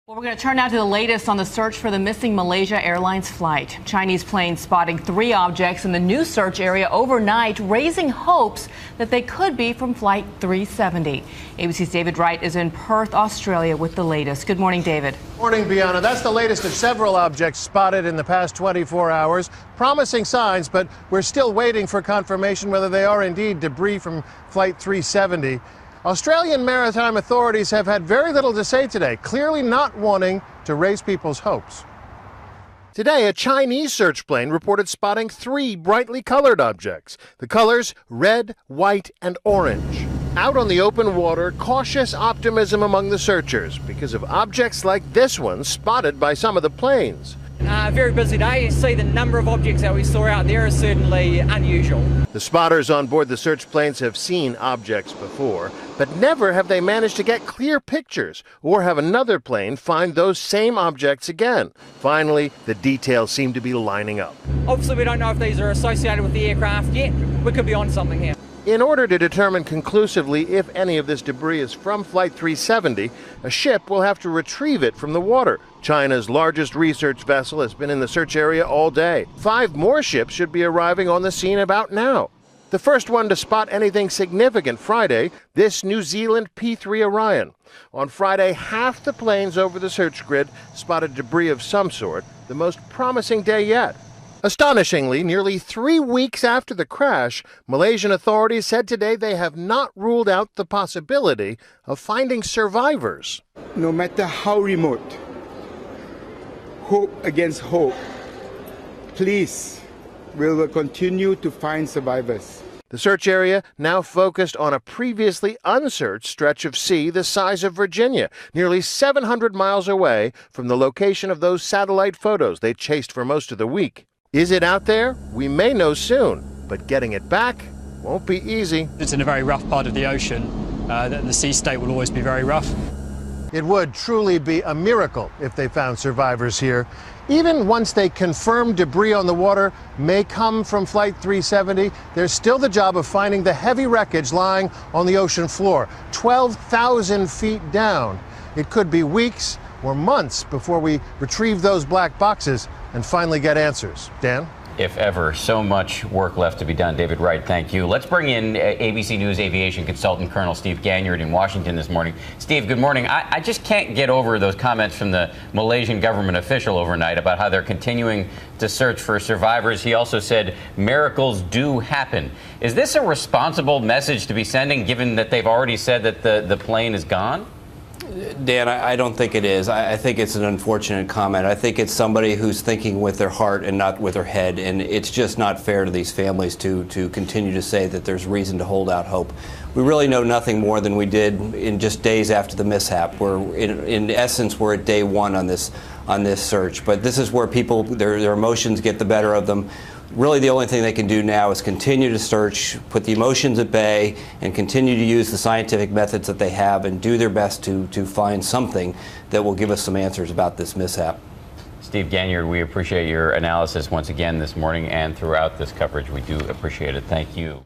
Well, we're going to turn now to the latest on the search for the missing Malaysia Airlines flight. Chinese planes spotting 3 objects in the new search area overnight, raising hopes that they could be from Flight 370. ABC's David Wright is in Perth, Australia with the latest. Good morning, David. Morning, Bianna. That's the latest of several objects spotted in the past 24 hours. Promising signs, but we're still waiting for confirmation whether they are indeed debris from Flight 370. Australian maritime authorities have had very little to say today, clearly not wanting to raise people's hopes. Today, a Chinese search plane reported spotting 3 brightly colored objects. The colors red, white, and orange. Out on the open water, cautious optimism among the searchers because of objects like this one spotted by some of the planes. Very busy day. You see the number of objects that we saw out there is certainly unusual. The spotters on board the search planes have seen objects before, but never have they managed to get clear pictures or have another plane find those same objects again. Finally, the details seem to be lining up. Obviously, we don't know if these are associated with the aircraft yet. We could be on something here. In order to determine conclusively if any of this debris is from Flight 370, a ship will have to retrieve it from the water. China's largest research vessel has been in the search area all day. 5 more ships should be arriving on the scene about now. The first one to spot anything significant Friday, this New Zealand P-3 Orion. On Friday, half the planes over the search grid spotted debris of some sort, the most promising day yet. Astonishingly, nearly 3 weeks after the crash, Malaysian authorities said today they have not ruled out the possibility of finding survivors. No matter how remote, hope against hope, please, we will continue to find survivors. The search area now focused on a previously unsearched stretch of sea the size of Virginia, nearly 700 miles away from the location of those satellite photos they chased for most of the week. Is it out there? We may know soon, but getting it back won't be easy. It's in a very rough part of the ocean. The sea state will always be very rough. It would truly be a miracle if they found survivors here. Even once they confirm debris on the water may come from Flight 370, there's still the job of finding the heavy wreckage lying on the ocean floor, 12,000 feet down. It could be weeks or months before we retrieve those black boxes and finally get answers. Dan? If ever. So much work left to be done. David Wright, thank you. Let's bring in ABC News aviation consultant Colonel Steve Ganyard in Washington this morning. Steve, good morning. I just can't get over those comments from the Malaysian government official overnight about how they're continuing to search for survivors. He also said miracles do happen. Is this a responsible message to be sending, given that they've already said that the plane is gone? Dan, I don't think it is. I think it's an unfortunate comment. I think it's somebody who's thinking with their heart and not with their head, and it's just not fair to these families to continue to say that there's reason to hold out hope. We really know nothing more than we did in just days after the mishap. In essence, we're at day 1 on this search. But this is where people, their emotions get the better of them. Really, the only thing they can do now is continue to search, put the emotions at bay, and continue to use the scientific methods that they have and do their best to find something that will give us some answers about this mishap. Steve Ganyard, we appreciate your analysis once again this morning and throughout this coverage. We do appreciate it. Thank you.